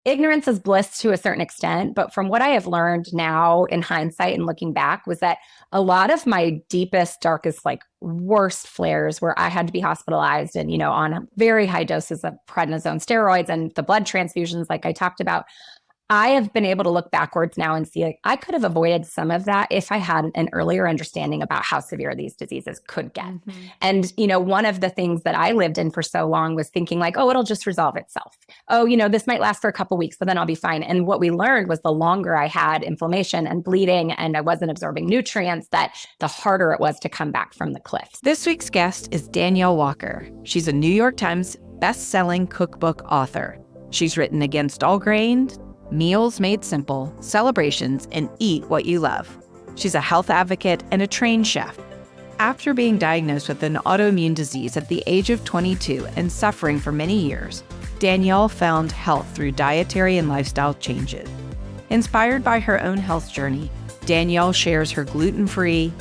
ignorance is bliss to a certain extent, but from what I have learned now in hindsight and looking back was that a lot of my deepest, darkest, like worst flares where I had to be hospitalized and, on very high doses of prednisone steroids and the blood transfusions, like I talked about, I have been able to look backwards now and see like I could have avoided some of that if I had an earlier understanding about how severe these diseases could get. Mm-hmm. And, one of the things that I lived in for so long was thinking like, oh, it'll just resolve itself. Oh, this might last for a couple of weeks, but then I'll be fine. And what we learned was the longer I had inflammation and bleeding and I wasn't absorbing nutrients, that the harder it was to come back from the cliff. This week's guest is Danielle Walker. She's a New York Times best-selling cookbook author. She's written Against All Grain, Meals Made Simple, Celebrations, and Eat What You Love. She's a health advocate and a trained chef. After being diagnosed with an autoimmune disease at the age of 22 and suffering for many years, Danielle found health through dietary and lifestyle changes. Inspired by her own health journey, Danielle shares her gluten-free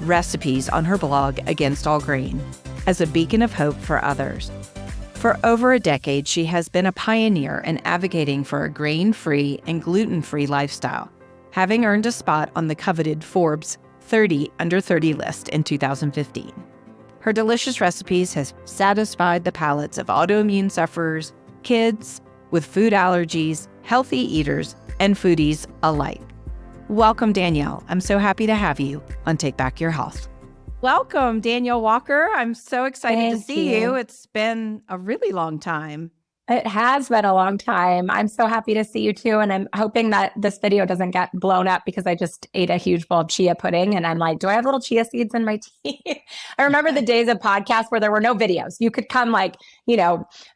recipes on her blog Against All Grain as a beacon of hope for others. For over a decade, she has been a pioneer in advocating for a grain-free and gluten-free lifestyle, having earned a spot on the coveted Forbes 30 Under 30 list in 2015. Her delicious recipes have satisfied the palates of autoimmune sufferers, kids with food allergies, healthy eaters, and foodies alike. Welcome, Danielle. I'm so happy to have you on Take Back Your Health. Welcome, Danielle Walker. I'm so excited to see you. It's been a really long time. It has been a long time. I'm so happy to see you too. And I'm hoping that this video doesn't get blown up because I just ate a huge bowl of chia pudding. And I'm like, do I have little chia seeds in my tea? I remember the days of podcasts where there were no videos. You could come like,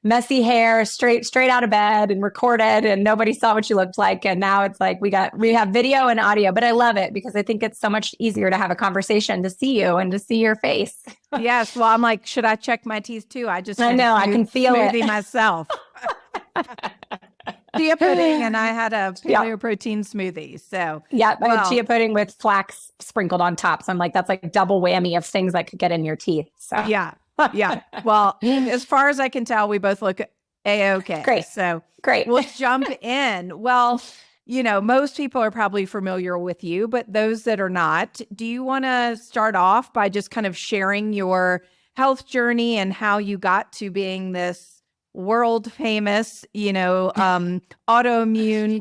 messy hair, straight out of bed and record it and nobody saw what you looked like. And now it's like we have video and audio, but I love it because I think it's so much easier to have a conversation, to see you and to see your face. Yes. Well, I'm like, should I check my teeth too? I know, I can feel it myself. Chia pudding, and I had a paleo protein smoothie. So I had chia pudding with flax sprinkled on top. So I'm like, that's like double whammy of things that could get in your teeth. So yeah. Well, as far as I can tell, we both look A-okay. Great. So great. We'll jump in. Well, most people are probably familiar with you, but those that are not, do you want to start off by just kind of sharing your health journey and how you got to being this world famous, autoimmune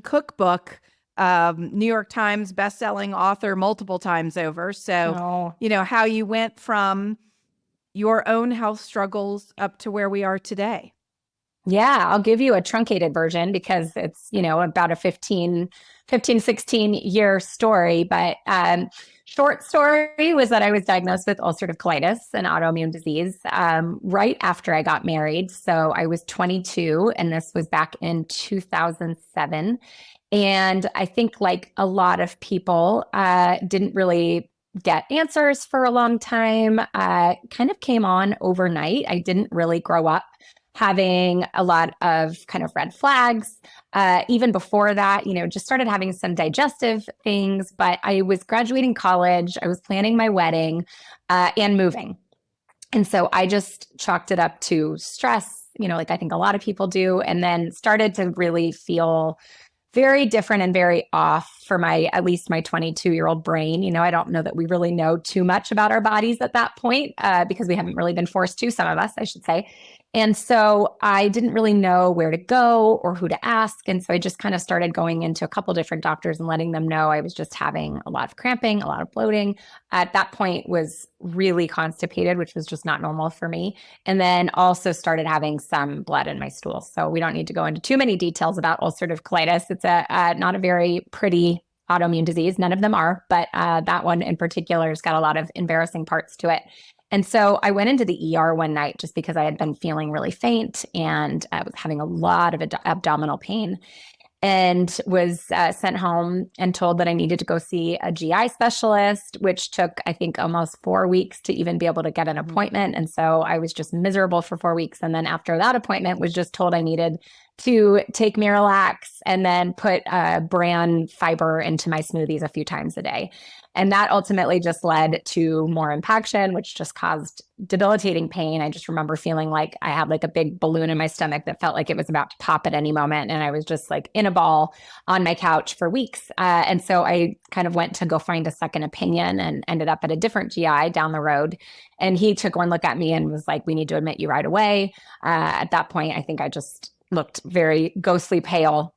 cookbook, New York Times bestselling author multiple times over. So, how you went from your own health struggles up to where we are today. Yeah, I'll give you a truncated version because it's, about a 15, 16 year story. But short story was that I was diagnosed with ulcerative colitis, an autoimmune disease, right after I got married. So I was 22 and this was back in 2007. And I think like a lot of people didn't really get answers for a long time, kind of came on overnight. I didn't really grow up having a lot of kind of red flags. Even before that, just started having some digestive things, but I was graduating college, I was planning my wedding, and moving. And so I just chalked it up to stress, like I think a lot of people do, and then started to really feel very different and very off for at least my 22-year-old brain. I don't know that we really know too much about our bodies at that point, because we haven't really been forced to, some of us, I should say. And so I didn't really know where to go or who to ask. And so I just kind of started going into a couple different doctors and letting them know I was just having a lot of cramping, a lot of bloating. At that point was really constipated, which was just not normal for me. And then also started having some blood in my stool. So we don't need to go into too many details about ulcerative colitis. It's not a very pretty autoimmune disease. None of them are, but that one in particular has got a lot of embarrassing parts to it. And so I went into the ER one night just because I had been feeling really faint and I was having a lot of abdominal pain, and was sent home and told that I needed to go see a GI specialist, which took, I think, almost 4 weeks to even be able to get an appointment. And so I was just miserable for 4 weeks. And then after that appointment was just told I needed to take Miralax and then put bran fiber into my smoothies a few times a day. And that ultimately just led to more impaction, which just caused debilitating pain. I just remember feeling like I had like a big balloon in my stomach that felt like it was about to pop at any moment. And I was just like in a ball on my couch for weeks. And so I kind of went to go find a second opinion and ended up at a different GI down the road. And he took one look at me and was like, we need to admit you right away. At that point, I think I just looked very ghostly pale.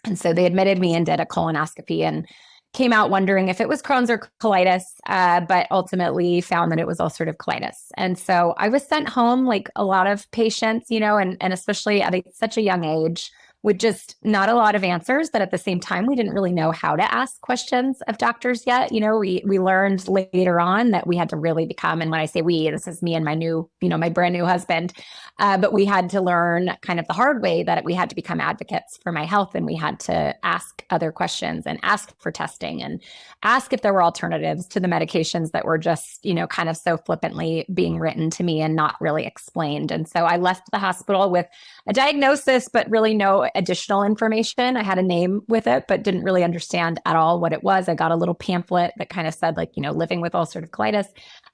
And so they admitted me and did a colonoscopy and came out wondering if it was Crohn's or colitis, but ultimately found that it was ulcerative colitis. And so I was sent home like a lot of patients, and especially at such a young age, with just not a lot of answers. But at the same time, we didn't really know how to ask questions of doctors yet. We learned later on that we had to really become, and when I say we, this is me and my brand new husband, but we had to learn kind of the hard way that we had to become advocates for my health, and we had to ask other questions and ask for testing and ask if there were alternatives to the medications that were just, kind of so flippantly being written to me and not really explained. And so I left the hospital with a diagnosis, but really no additional information. I had a name with it, but didn't really understand at all what it was. I got a little pamphlet that kind of said living with ulcerative colitis.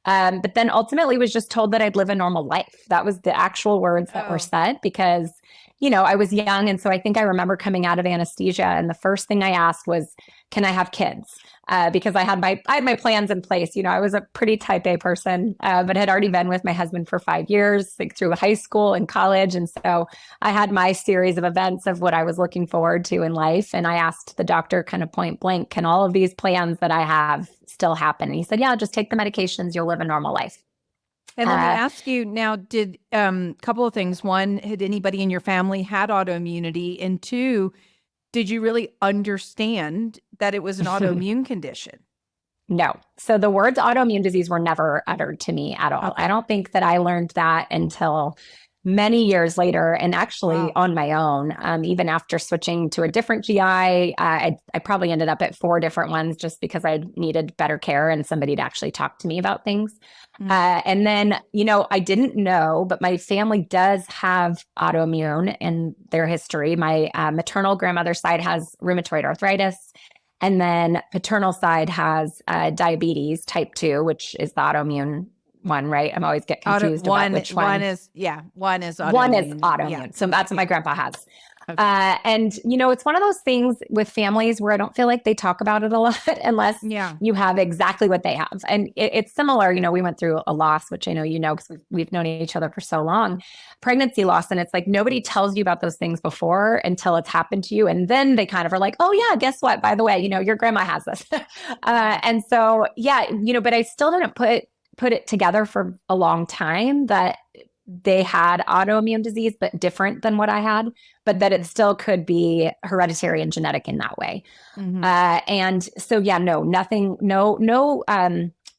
But then ultimately was just told that I'd live a normal life. That was the actual words that were said because, I was young. And so I think I remember coming out of anesthesia and the first thing I asked was, can I have kids? Because I had my plans in place. I was a pretty type A person, but had already been with my husband for 5 years, like through high school and college. And so I had my series of events of what I was looking forward to in life. And I asked the doctor kind of point blank, can all of these plans that I have still happen? And he said, yeah, just take the medications. You'll live a normal life. And let me ask you now, did couple of things. One, had anybody in your family had autoimmunity? And two, did you really understand that it was an autoimmune condition? No. So the words autoimmune disease were never uttered to me at all. Okay. I don't think that I learned that until many years later, and actually on my own. Even after switching to a different GI, I probably ended up at 4 different ones just because I needed better care and somebody to actually talk to me about things. And then, I didn't know, but my family does have autoimmune in their history. My maternal grandmother's side has rheumatoid arthritis. And then paternal side has diabetes type 2, which is the autoimmune one, right? I'm always get confused about which one. One is autoimmune. One is autoimmune. Yeah. So that's what my grandpa has. Okay. And, it's one of those things with families where I don't feel like they talk about it a lot unless you have exactly what they have. And it's similar, we went through a loss, which I know because we've known each other for so long, pregnancy loss. And it's like nobody tells you about those things before until it's happened to you. And then they kind of are like, oh, yeah, guess what? By the way, your grandma has this. And so, but I still didn't put it together for a long time that they had autoimmune disease, but different than what I had, but that it still could be hereditary and genetic in that way. Mm-hmm. And so, nothing,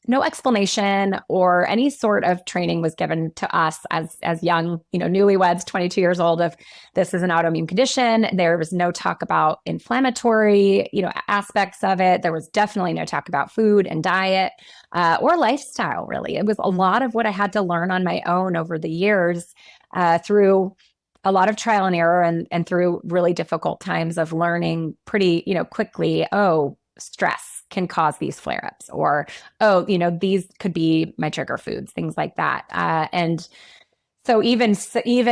no explanation or any sort of training was given to us as young, newlyweds, 22 years old, of this is an autoimmune condition. There was no talk about inflammatory, aspects of it. There was definitely no talk about food and diet or lifestyle, really. It was a lot of what I had to learn on my own over the years through a lot of trial and error and through really difficult times of learning pretty, quickly, stress can cause these flare-ups, or, these could be my trigger foods, things like that. And so even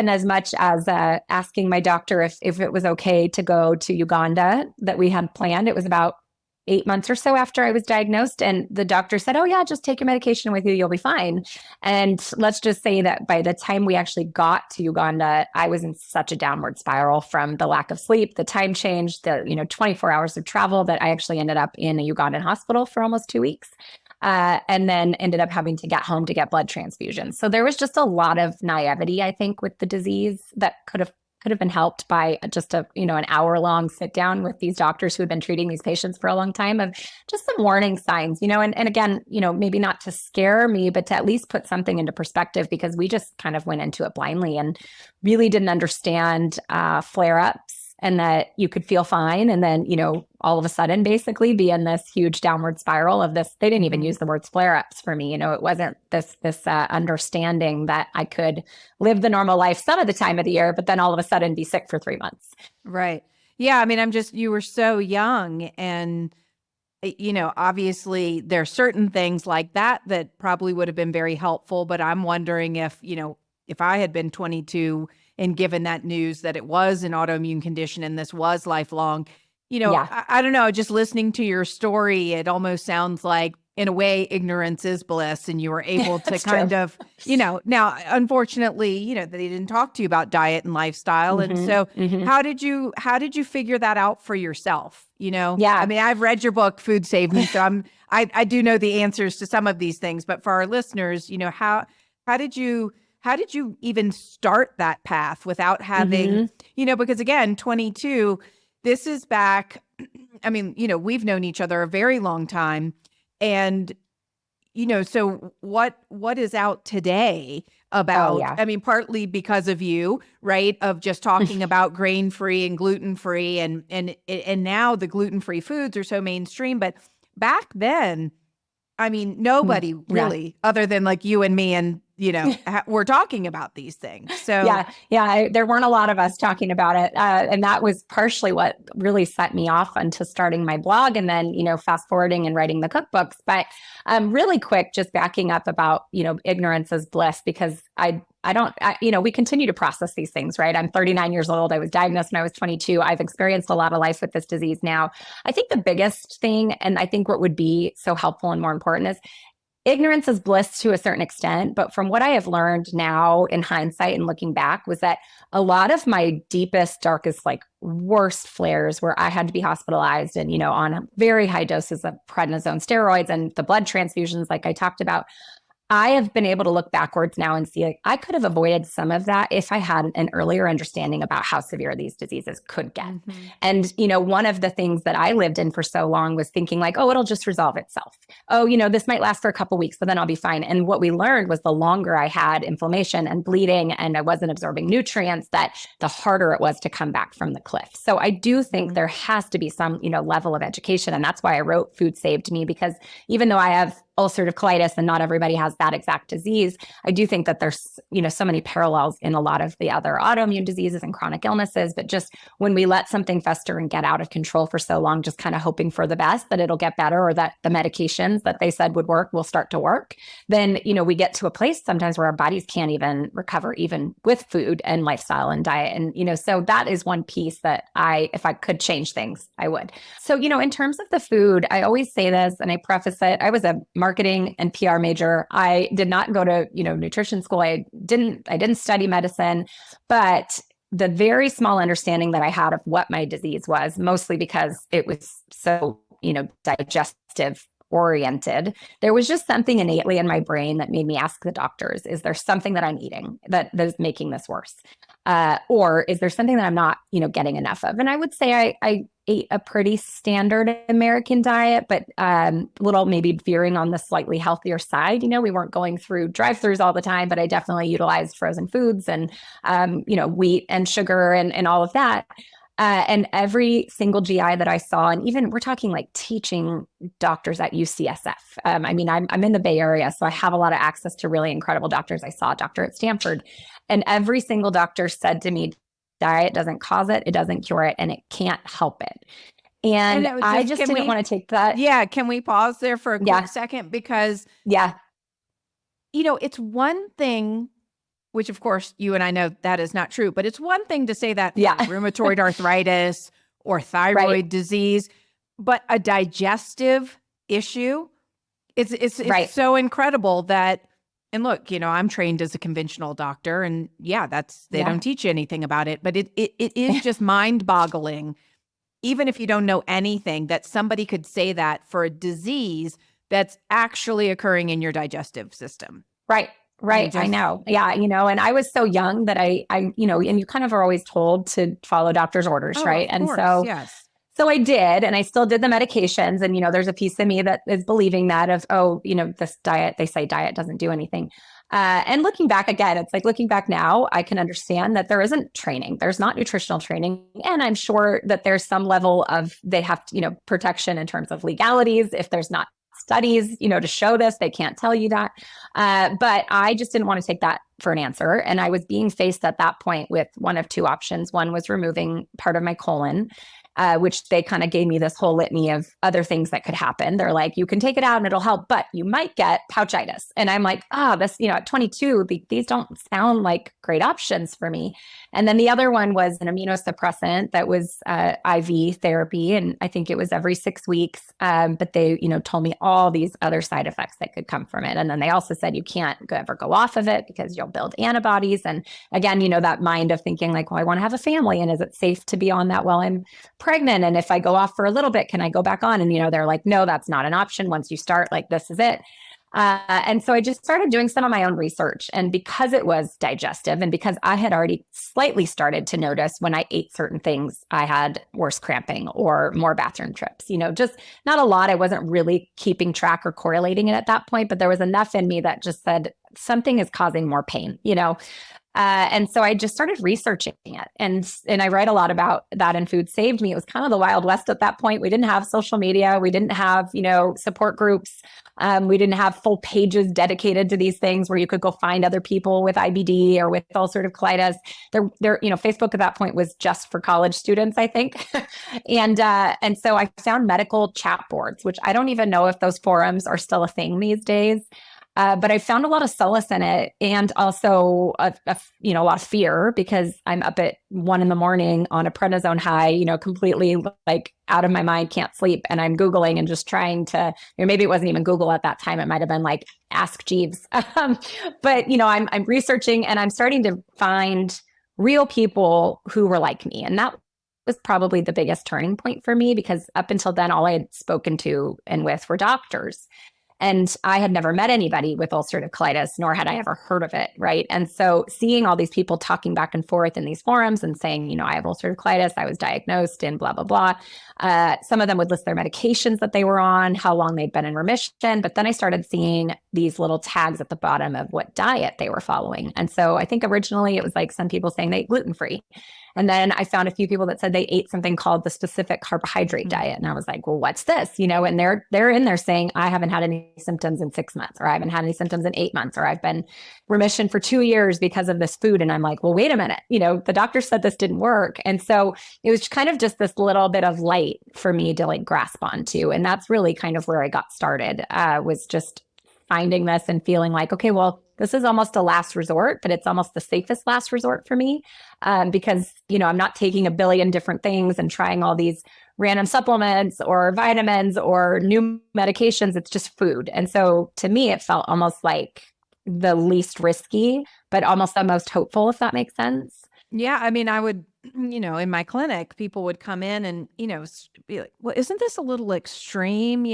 as much as asking my doctor if it was okay to go to Uganda that we had planned, it was about 8 months or so after I was diagnosed. And the doctor said, oh yeah, just take your medication with you. You'll be fine. And let's just say that by the time we actually got to Uganda, I was in such a downward spiral from the lack of sleep, the time change, the 24 hours of travel, that I actually ended up in a Ugandan hospital for almost 2 weeks. And then ended up having to get home to get blood transfusions. So there was just a lot of naivety, I think, with the disease that could have been helped by just an hour-long sit down with these doctors who had been treating these patients for a long time, of just some warning signs, and again, maybe not to scare me, but to at least put something into perspective, because we just kind of went into it blindly and really didn't understand flare-ups and that you could feel fine. And then, all of a sudden basically be in this huge downward spiral of this. They didn't even use the words flare ups for me. It wasn't this understanding that I could live the normal life some of the time of the year, but then all of a sudden be sick for 3 months. Right. Yeah. I mean, you were so young, and obviously there are certain things like that that probably would have been very helpful, but I'm wondering if I had been 22 and given that news that it was an autoimmune condition and this was lifelong, Yeah. I don't know, just listening to your story, it almost sounds like, in a way, ignorance is bliss, and you were able to kind of, now, unfortunately, they didn't talk to you about diet and lifestyle. And so how did you figure that out for yourself? Yeah. I mean, I've read your book, Food Saved Me, so I do know the answers to some of these things, but for our listeners, how did you even start that path without having, because again, 22, this is back, I mean, we've known each other a very long time. And, so what is out today about, I mean, partly because of you, right? Of just talking about grain-free and gluten-free, and now the gluten-free foods are so mainstream. But back then, I mean, nobody really, other than like you and me and, we're talking about these things. So there weren't a lot of us talking about it. And that was partially what really set me off into starting my blog and then, fast forwarding and writing the cookbooks. But really quick, just backing up about, ignorance is bliss, because we continue to process these things, right? I'm 39 years old. I was diagnosed when I was 22. I've experienced a lot of life with this disease now. I think the biggest thing, and I think what would be so helpful and more important, is ignorance is bliss to a certain extent. But from what I have learned now in hindsight and looking back, was that a lot of my deepest, darkest, like worst flares where I had to be hospitalized and, on very high doses of prednisone steroids and the blood transfusions, like I talked about, I have been able to look backwards now and see I could have avoided some of that if I had an earlier understanding about how severe these diseases could get. And, one of the things that I lived in for so long was thinking like, oh, it'll just resolve itself. Oh, this might last for a couple of weeks, but then I'll be fine. And what we learned was the longer I had inflammation and bleeding and I wasn't absorbing nutrients, that the harder it was to come back from the cliff. So I do think there has to be some, level of education. And that's why I wrote Food Saved Me, because even though I have ulcerative colitis and not everybody has that exact disease, I do think that there's, so many parallels in a lot of the other autoimmune diseases and chronic illnesses. But just when we let something fester and get out of control for so long, just kind of hoping for the best, that it'll get better or that the medications that they said would work will start to work, then, we get to a place sometimes where our bodies can't even recover, even with food and lifestyle and diet. And, so that is one piece that if I could change things, I would. So, in terms of the food, I always say this and I preface it. I was a marketing and PR major. I did not go to, nutrition school. I didn't study medicine, but the very small understanding that I had of what my disease was, mostly because it was so, digestive oriented, there was just something innately in my brain that made me ask the doctors, is there something that I'm eating that is making this worse? Or is there something that I'm not, getting enough of? And I would say I ate a pretty standard American diet, but little maybe veering on the slightly healthier side. We weren't going through drive-throughs all the time, but I definitely utilized frozen foods and, wheat and sugar and all of that. And every single GI that I saw, and even we're talking like teaching doctors at UCSF. I mean, I'm in the Bay Area, so I have a lot of access to really incredible doctors. I saw a doctor at Stanford, and every single doctor said to me, diet doesn't cause it, it doesn't cure it, and it can't help it. And I just didn't want to take that. Yeah. Can we pause there for a quick second? Because, it's one thing, which of course you and I know that is not true, but it's one thing to say that rheumatoid arthritis or thyroid disease, but a digestive issue, it's so incredible that, and look, I'm trained as a conventional doctor, and they don't teach you anything about it, but it is just mind boggling, even if you don't know anything, that somebody could say that for a disease that's actually occurring in your digestive system. Right. I know. Yeah. And I was so young that I and you kind of are always told to follow doctor's orders. Right. And yes. So I did, and I still did the medications. And, there's a piece of me that is believing that of, oh, this diet, they say diet doesn't do anything. And looking back again, it's like looking back now, I can understand that there isn't training. There's not nutritional training. And I'm sure that there's some level of, they have, protection in terms of legalities. If there's not studies, to show this, they can't tell you that. But I just didn't want to take that for an answer. And I was being faced at that point with one of two options. One was removing part of my colon, which they kind of gave me this whole litany of other things that could happen. They're like, you can take it out and it'll help, but you might get pouchitis. And I'm like, this, at 22, these don't sound like great options for me. And then the other one was an immunosuppressant that was IV therapy. And I think it was every 6 weeks. But they, told me all these other side effects that could come from it. And then they also said you can't ever go off of it because you'll build antibodies. And again, that mind of thinking like, well, I want to have a family. And is it safe to be on that while I'm pregnant? And if I go off for a little bit, can I go back on? And, they're like, no, that's not an option. Once you start, like, this is it. And so I just started doing some of my own research. And because it was digestive and because I had already slightly started to notice when I ate certain things, I had worse cramping or more bathroom trips, just not a lot. I wasn't really keeping track or correlating it at that point, but there was enough in me that just said something is causing more pain, and so I just started researching it. And I write a lot about that in Food Saved Me. It was kind of the Wild West at that point. We didn't have social media. We didn't have, support groups. We didn't have full pages dedicated to these things where you could go find other people with IBD or with ulcerative colitis. Facebook at that point was just for college students, I think. And so I found medical chat boards, which I don't even know if those forums are still a thing these days. But I found a lot of solace in it, and also a lot of fear because I'm up at 1 a.m. on a prednisone high, completely like out of my mind, can't sleep. And I'm Googling and just trying to, maybe it wasn't even Google at that time. It might've been like Ask Jeeves. But I'm researching and I'm starting to find real people who were like me. And that was probably the biggest turning point for me, because up until then, all I had spoken to and with were doctors. And I had never met anybody with ulcerative colitis, nor had I ever heard of it, right? And so seeing all these people talking back and forth in these forums and saying, I have ulcerative colitis, I was diagnosed and blah, blah, blah. Some of them would list their medications that they were on, how long they'd been in remission. But then I started seeing these little tags at the bottom of what diet they were following. And so I think originally it was like some people saying they ate gluten-free. And then I found a few people that said they ate something called the specific carbohydrate diet. And I was like, well, what's this? And they're in there saying, I haven't had any symptoms in 6 months, or I haven't had any symptoms in 8 months, or I've been remission for 2 years because of this food. And I'm like, well, wait a minute, the doctor said this didn't work. And so it was kind of just this little bit of light for me to like grasp onto. And that's really kind of where I got started, was just finding this and feeling like, okay, well, this is almost a last resort, but it's almost the safest last resort for me, because, I'm not taking a billion different things and trying all these random supplements or vitamins or new medications. It's just food. And so to me, it felt almost like the least risky, but almost the most hopeful, if that makes sense. Yeah. I mean, I would, in my clinic, people would come in and, be like, well, isn't this a little extreme?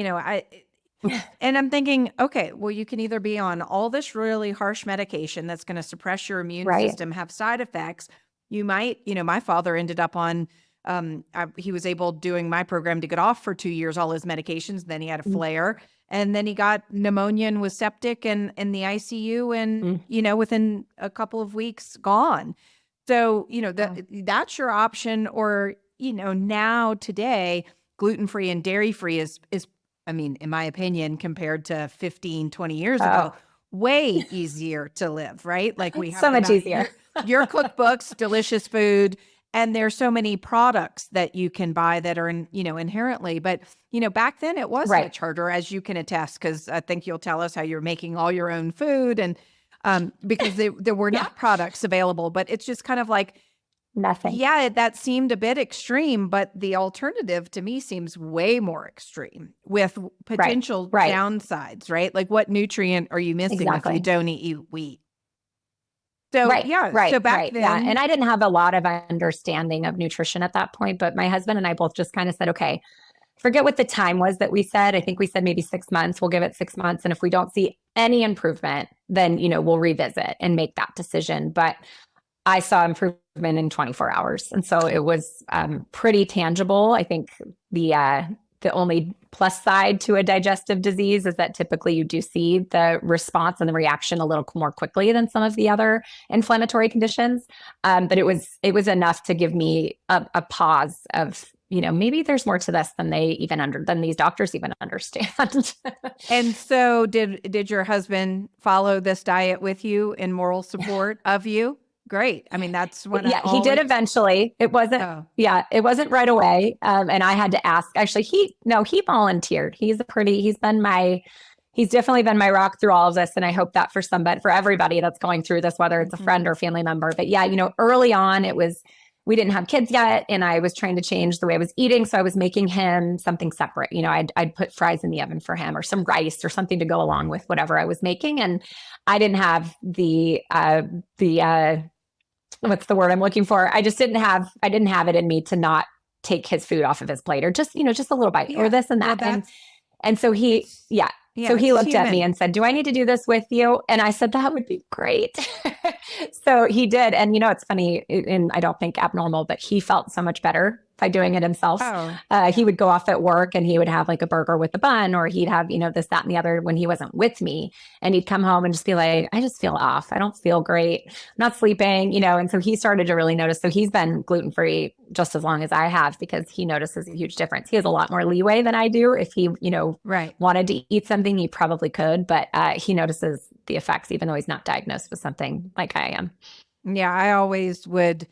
And I'm thinking, okay, well, you can either be on all this really harsh medication that's going to suppress your immune system, have side effects. You might, my father ended up on, he was able, doing my program, to get off for 2 years, all his medications. Then he had a flare, and then he got pneumonia and was septic and in the ICU, and, within a couple of weeks, gone. So, that's your option. Or, now today, gluten-free and dairy-free is, I mean, in my opinion, compared to 15, 20 years ago, way easier to live, right? Like, we have so much easier. your cookbooks, delicious food, and there's so many products that you can buy that are, inherently. But, back then it was much harder, as you can attest, because I think you'll tell us how you're making all your own food, and because there were not products available. But it's just kind of like, nothing. Yeah, that seemed a bit extreme, but the alternative to me seems way more extreme, with potential downsides, right? Like, what nutrient are you missing if you don't eat wheat? So, so back then. Yeah. And I didn't have a lot of understanding of nutrition at that point, but my husband and I both just kind of said, okay, forget what the time was that we said. I think we said maybe 6 months. We'll give it 6 months. And if we don't see any improvement, then, we'll revisit and make that decision. But I saw improvement in 24 hours. And so it was pretty tangible. I think the only plus side to a digestive disease is that typically you do see the response and the reaction a little more quickly than some of the other inflammatory conditions. But it was enough to give me a pause of, maybe there's more to this than than these doctors even understand. And so did your husband follow this diet with you in moral support of you? Great. I mean, that's what he did eventually. It wasn't, it wasn't right away. And I had to ask, actually, he volunteered. He's definitely been my rock through all of this. And I hope that for everybody that's going through this, whether it's a friend or family member. But yeah, early on we didn't have kids yet. And I was trying to change the way I was eating. So I was making him something separate. I'd put fries in the oven for him or some rice or something to go along with whatever I was making. And I didn't have what's the word I'm looking for? I didn't have it in me to not take his food off of his plate or just a little bite or this and that. Well, and so so he looked at me and said, "Do I need to do this with you?" And I said, "That would be great." So he did. And it's funny, and I don't think abnormal, but he felt so much better by doing it himself. He would go off at work and he would have like a burger with a bun, or he'd have, this, that, and the other when he wasn't with me. And he'd come home and just be like, "I just feel off. I don't feel great. I'm not sleeping," and so he started to really notice. So he's been gluten-free just as long as I have because he notices a huge difference. He has a lot more leeway than I do. If he, wanted to eat something, he probably could, but he notices the effects, even though he's not diagnosed with something like I am. Yeah, I always would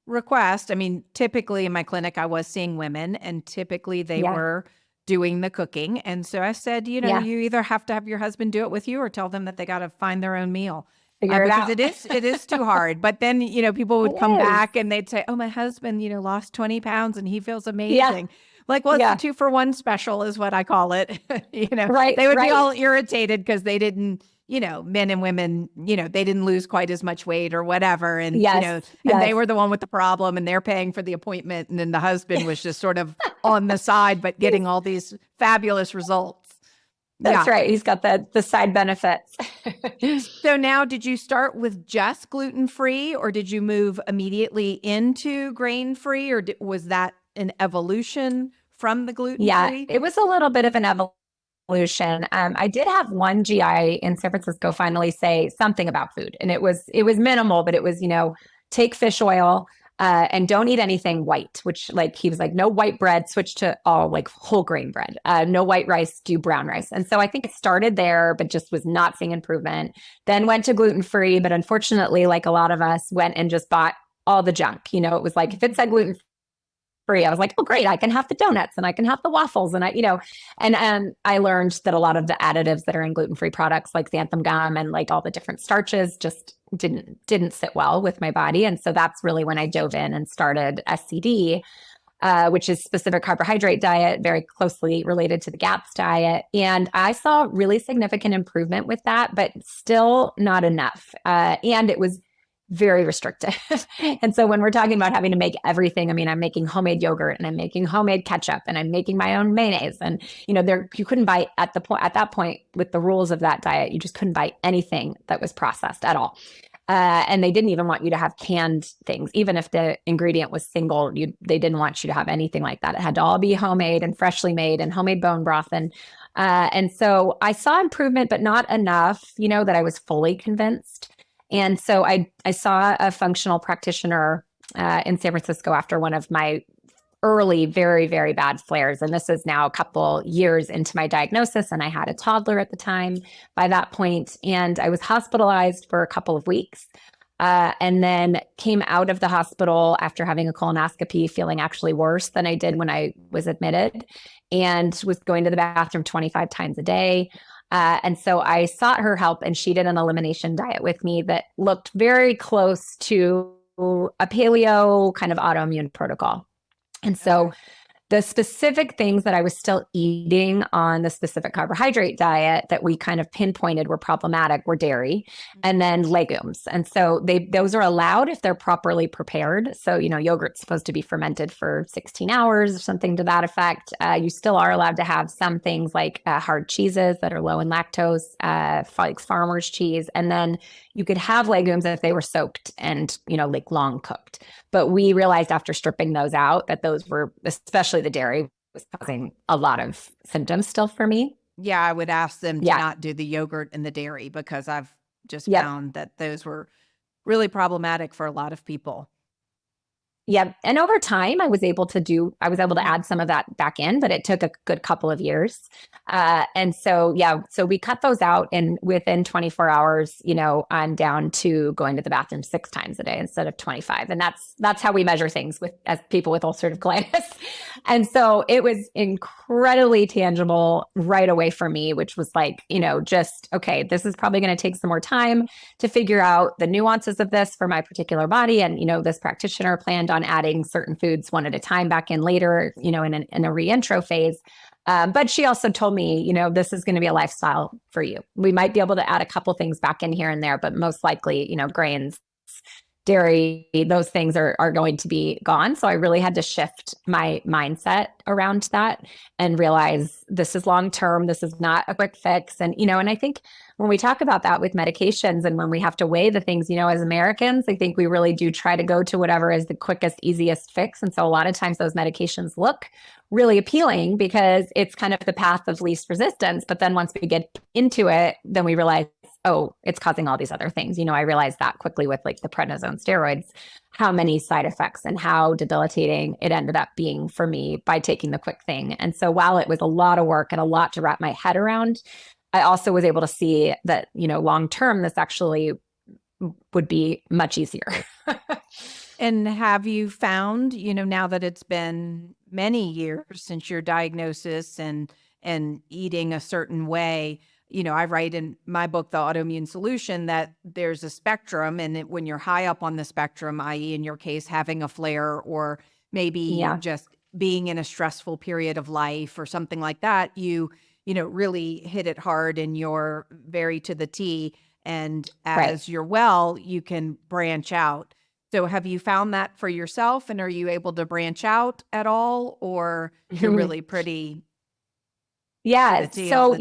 request. I mean, typically in my clinic, I was seeing women and typically they were doing the cooking. And so I said, you either have to have your husband do it with you or tell them that they got to find their own meal. Because it is too hard. But then, people would come back and they'd say, "Oh, my husband, lost 20 pounds and he feels amazing." Like, well, it's a 2-for-1 special is what I call it. Right. They would be all irritated because they didn't, men and women, they didn't lose quite as much weight or whatever. And, and they were the one with the problem and they're paying for the appointment. And then the husband was just sort of on the side, but getting all these fabulous results. That's right. He's got the side benefits. So now, did you start with just gluten-free or did you move immediately into grain-free, or was that an evolution from the gluten-free? Yeah, it was a little bit of an evolution. I did have one GI in San Francisco finally say something about food, and it was minimal, but it was, take fish oil, and don't eat anything white, which he was like, no white bread, switch to all like whole grain bread, no white rice, do brown rice. And so I think it started there, but just was not seeing improvement. Then went to gluten-free, but unfortunately, like a lot of us, went and just bought all the junk. It was like, if it said gluten-free, I was like, oh, great, I can have the donuts and I can have the waffles. And I learned that a lot of the additives that are in gluten-free products like xanthan gum and like all the different starches just didn't sit well with my body. And so that's really when I dove in and started SCD, which is specific carbohydrate diet, very closely related to the GAPS diet. And I saw really significant improvement with that, but still not enough. And it was very restrictive. And so when we're talking about having to make everything, I mean, I'm making homemade yogurt and I'm making homemade ketchup and I'm making my own mayonnaise. And, you couldn't buy at that point with the rules of that diet, you just couldn't buy anything that was processed at all. And they didn't even want you to have canned things. Even if the ingredient was single, they didn't want you to have anything like that. It had to all be homemade and freshly made and homemade bone broth. And so I saw improvement, but not enough, that I was fully convinced. And so I saw a functional practitioner in San Francisco after one of my early, very, very bad flares. And this is now a couple years into my diagnosis. And I had a toddler at the time by that point. And I was hospitalized for a couple of weeks. And then came out of the hospital after having a colonoscopy, feeling actually worse than I did when I was admitted, and was going to the bathroom 25 times a day. And so I sought her help, and she did an elimination diet with me that looked very close to a paleo kind of autoimmune protocol. And so The specific things that I was still eating on the specific carbohydrate diet that we kind of pinpointed were problematic were dairy and then legumes. And so those are allowed if they're properly prepared. So, yogurt's supposed to be fermented for 16 hours or something to that effect. You still are allowed to have some things like hard cheeses that are low in lactose, like farmer's cheese. And then you could have legumes if they were soaked and, like long cooked. But we realized after stripping those out that those were, especially the dairy, was causing a lot of symptoms still for me. Yeah, I would ask them to Yeah. not do the yogurt and the dairy because I've just Yep. found that those were really problematic for a lot of people. Yeah. And over time, I was able to add some of that back in, but it took a good couple of years. And so, so we cut those out, and within 24 hours, I'm down to going to the bathroom 6 times a day instead of 25. And that's how we measure things as people with ulcerative colitis. And so it was incredibly tangible right away for me, which was like, just, okay, this is probably going to take some more time to figure out the nuances of this for my particular body. And, this practitioner planned on adding certain foods one at a time back in later, in a reintro phase. But she also told me, this is going to be a lifestyle for you. We might be able to add a couple things back in here and there, but most likely, grains, dairy, those things are going to be gone. So I really had to shift my mindset around that and realize this is long-term. This is not a quick fix. And, and I think when we talk about that with medications and when we have to weigh the things, as Americans, I think we really do try to go to whatever is the quickest, easiest fix. And so a lot of times those medications look really appealing because it's kind of the path of least resistance. But then once we get into it, then we realize, oh, it's causing all these other things. I realized that quickly with like the prednisone steroids, how many side effects and how debilitating it ended up being for me by taking the quick thing. And so while it was a lot of work and a lot to wrap my head around, I also was able to see that, long term, this actually would be much easier. And have you found, now that it's been many years since your diagnosis and eating a certain way, I write in my book, The Autoimmune Solution, that there's a spectrum. And when you're high up on the spectrum, i.e. in your case, having a flare or maybe just being in a stressful period of life or something like that, you really hit it hard and you're very to the T. And as you're well, you can branch out. So have you found that for yourself, and are you able to branch out at all, or you're really pretty? Yeah. So,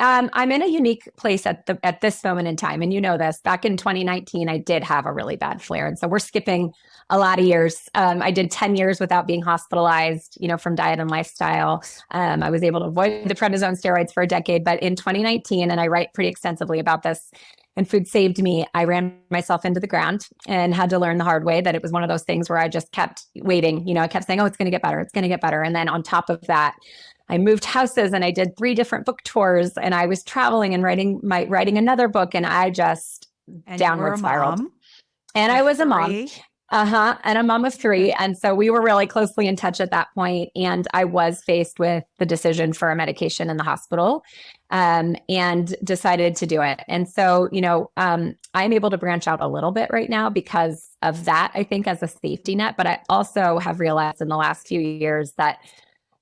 I'm in a unique place at this moment in time. And this, back in 2019, I did have a really bad flare. And so we're skipping a lot of years. I did 10 years without being hospitalized, from diet and lifestyle. I was able to avoid the prednisone steroids for a decade. But in 2019, and I write pretty extensively about this, and food saved me, I ran myself into the ground and had to learn the hard way that it was one of those things where I just kept waiting. I kept saying, oh, it's going to get better. It's going to get better. And then on top of that, I moved houses and I did 3 different book tours, and I was traveling and writing another book, and I just downward spiraled. And I was a mom. And a mom of 3. And so we were really closely in touch at that point. And I was faced with the decision for a medication in the hospital, and decided to do it. And so, I'm able to branch out a little bit right now because of that, I think, as a safety net. But I also have realized in the last few years that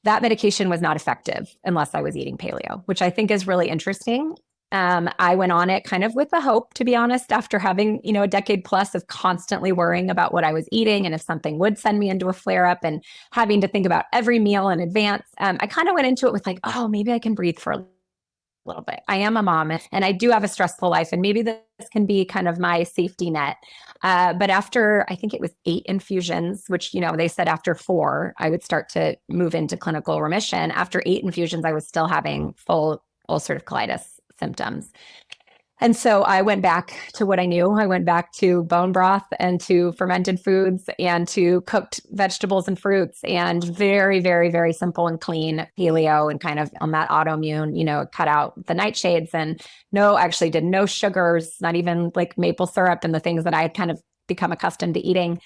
medication was not effective unless I was eating paleo, which I think is really interesting. I went on it kind of with the hope, to be honest, after having, a decade plus of constantly worrying about what I was eating and if something would send me into a flare up and having to think about every meal in advance. I kind of went into it with like, oh, maybe I can breathe for a little bit. I am a mom and I do have a stressful life, and maybe this can be kind of my safety net. But after, I think it was 8 infusions, which, they said after 4, I would start to move into clinical remission. After 8 infusions, I was still having full ulcerative colitis symptoms. And so I went back to what I knew. I went back to bone broth and to fermented foods and to cooked vegetables and fruits, and very, very, very simple and clean paleo, and kind of on that autoimmune, cut out the nightshades and actually did no sugars, not even like maple syrup and the things that I had kind of become accustomed to eating.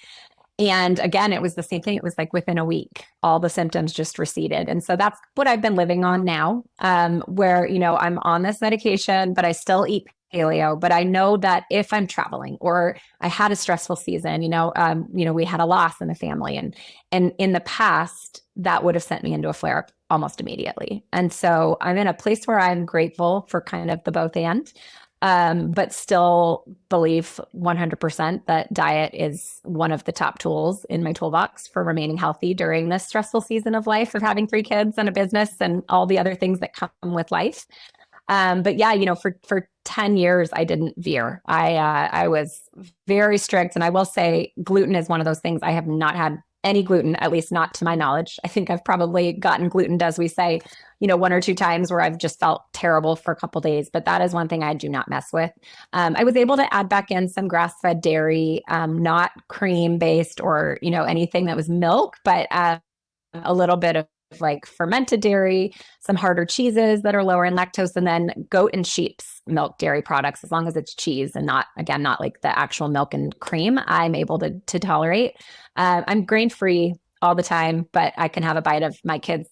And again, it was the same thing. It was like within a week, all the symptoms just receded. And so that's what I've been living on now, where, I'm on this medication, but I still eat paleo. But I know that if I'm traveling or I had a stressful season, we had a loss in the family, and in the past, that would have sent me into a flare up almost immediately. And so I'm in a place where I'm grateful for kind of the both and, but still believe 100% that diet is one of the top tools in my toolbox for remaining healthy during this stressful season of life of having 3 kids and a business and all the other things that come with life. But yeah, for 10 years, I didn't veer. I was very strict. And I will say gluten is one of those things I have not had any gluten, at least not to my knowledge. I think I've probably gotten glutened, as we say, 1 or 2 times where I've just felt terrible for a couple of days. But that is one thing I do not mess with. I was able to add back in some grass-fed dairy, not cream-based or, anything that was milk, but a little bit of like fermented dairy, some harder cheeses that are lower in lactose, and then goat and sheep's milk dairy products, as long as it's cheese and not like the actual milk and cream, I'm able to tolerate. I'm grain-free all the time, but I can have a bite of my kids'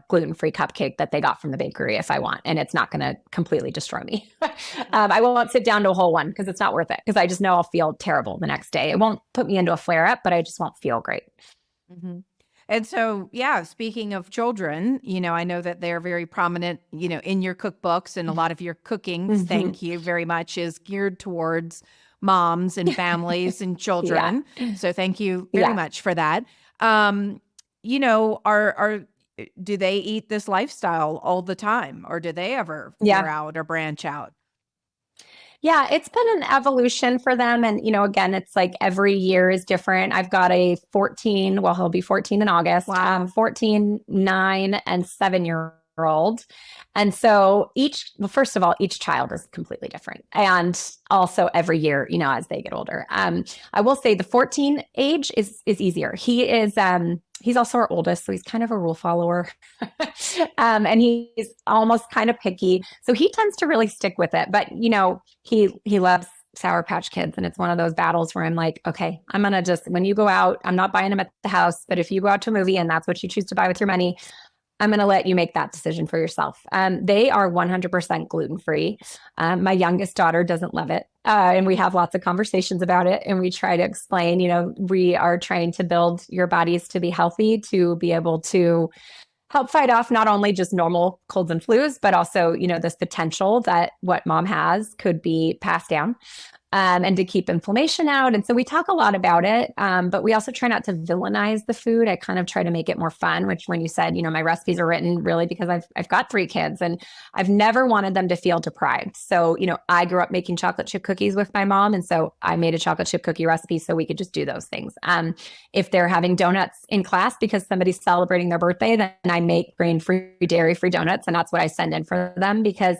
gluten-free cupcake that they got from the bakery if I want, and it's not going to completely destroy me. I won't sit down to a whole one because it's not worth it, because I just know I'll feel terrible the next day. It won't put me into a flare-up, but I just won't feel great. Mm-hmm. And so, yeah, speaking of children, I know that they're very prominent, in your cookbooks, and a lot of your cooking, thank you very much, is geared towards moms and families and children. Yeah. So thank you very much for that. Do they eat this lifestyle all the time, or do they ever veer out or branch out? Yeah, it's been an evolution for them. And, again, it's like every year is different. I've got a 14, well, he'll be 14 in August, 14, 9, and 7-year-old. And so first of all, each child is completely different. And also every year, as they get older. I will say the 14 age is easier. He is, he's also our oldest, so he's kind of a rule follower. And he's almost kind of picky. So he tends to really stick with it. But, he loves Sour Patch Kids. And it's one of those battles where I'm like, okay, I'm going to when you go out, I'm not buying them at the house, but if you go out to a movie and that's what you choose to buy with your money, I'm going to let you make that decision for yourself. They are 100% gluten-free. My youngest daughter doesn't love it. And we have lots of conversations about it. And we try to explain, we are trying to build your bodies to be healthy, to be able to help fight off not only just normal colds and flus, but also, this potential that what mom has could be passed down. And to keep inflammation out. And so we talk a lot about it, but we also try not to villainize the food. I kind of try to make it more fun, which when you said, my recipes are written really because I've got 3 kids and I've never wanted them to feel deprived. So, I grew up making chocolate chip cookies with my mom. And so I made a chocolate chip cookie recipe so we could just do those things. If they're having donuts in class because somebody's celebrating their birthday, then I make grain-free, dairy-free donuts. And that's what I send in for them, because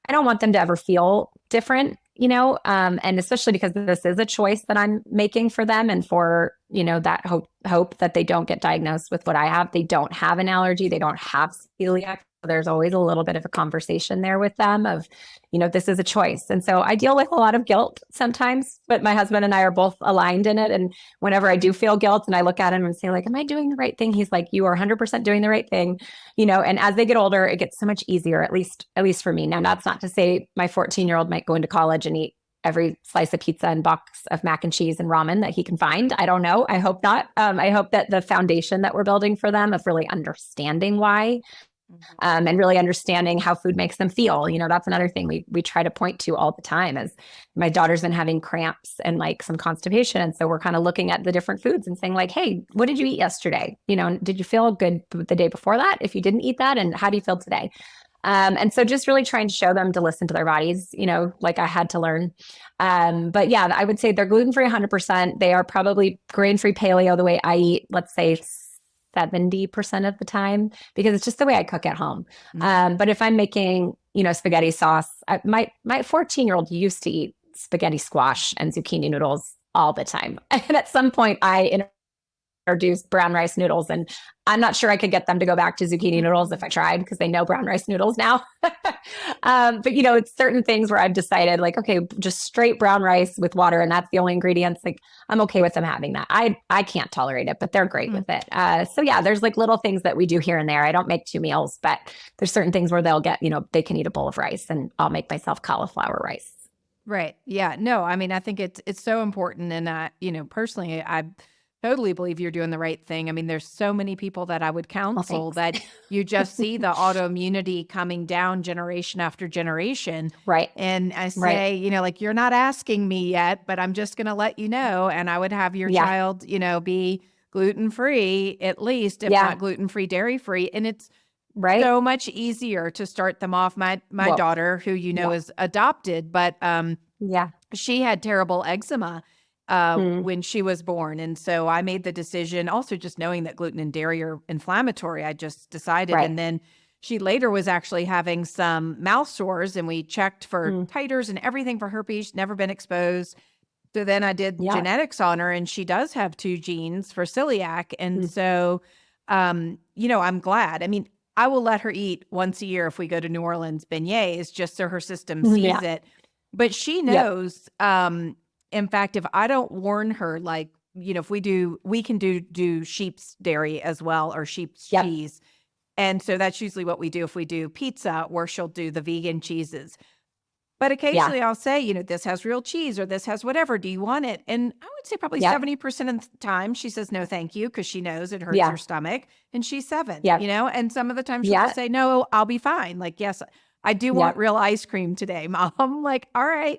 I don't want them to ever feel different, and especially because this is a choice that I'm making for them, and for, that hope that they don't get diagnosed with what I have. They don't have an allergy. They don't have celiac. There's always a little bit of a conversation there with them of, this is a choice. And so I deal with a lot of guilt sometimes, but my husband and I are both aligned in it. And whenever I do feel guilt and I look at him and say like, am I doing the right thing? He's like, you are 100% doing the right thing, and as they get older, it gets so much easier, at least for me. Now, that's not to say my 14-year-old might go into college and eat every slice of pizza and box of mac and cheese and ramen that he can find. I don't know. I hope not. I hope that the foundation that we're building for them of really understanding why, and really understanding how food makes them feel. That's another thing we try to point to all the time, is my daughter's been having cramps and like some constipation. And so we're kind of looking at the different foods and saying like, hey, what did you eat yesterday? Did you feel good the day before that? If you didn't eat that, and how do you feel today? And so just really trying to show them to listen to their bodies, like I had to learn. But yeah, I would say they're gluten-free 100%. They are probably grain-free paleo the way I eat, let's say 70% of the time, because it's just the way I cook at home. But if I'm making, spaghetti sauce, my 14-year-old used to eat spaghetti squash and zucchini noodles all the time. And at some point I introduce brown rice noodles. And I'm not sure I could get them to go back to zucchini noodles if I tried, because they know brown rice noodles now. But it's certain things where I've decided like, okay, just straight brown rice with water, and that's the only ingredients. Like I'm okay with them having that. I can't tolerate it, but they're great with it. So yeah, there's like little things that we do here and there. I don't make 2 meals, but there's certain things where they'll get, they can eat a bowl of rice, and I'll make myself cauliflower rice. Right. Yeah. No, I mean, I think it's so important. And personally, I totally believe you're doing the right thing. I mean, there's so many people that I would counsel that you just see the autoimmunity coming down generation after generation. Right. And I say, like, you're not asking me yet, but I'm just going to let you know. And I would have your child, be gluten-free, at least, if not gluten-free, dairy-free. And it's so much easier to start them off. My daughter, who is adopted, but she had terrible eczema when she was born. And so I made the decision, also just knowing that gluten and dairy are inflammatory, I just decided. Right. And then she later was actually having some mouth sores, and we checked for titers and everything for herpes, never been exposed. So then I did genetics on her, and she does have 2 genes for celiac. And so, I'm glad. I mean, I will let her eat once a year if we go to New Orleans beignets, just so her system sees it. But she knows, in fact, if I don't warn her, like, if we can do sheep's dairy as well, or sheep's cheese. And so that's usually what we do if we do pizza, where she'll do the vegan cheeses. But occasionally I'll say, this has real cheese, or this has whatever. Do you want it? And I would say probably 70% of the time she says, no, thank you, because she knows it hurts her stomach. And she's 7, and some of the time she'll just say, no, I'll be fine. Like, yes, I do want real ice cream today, Mom. I'm like, all right.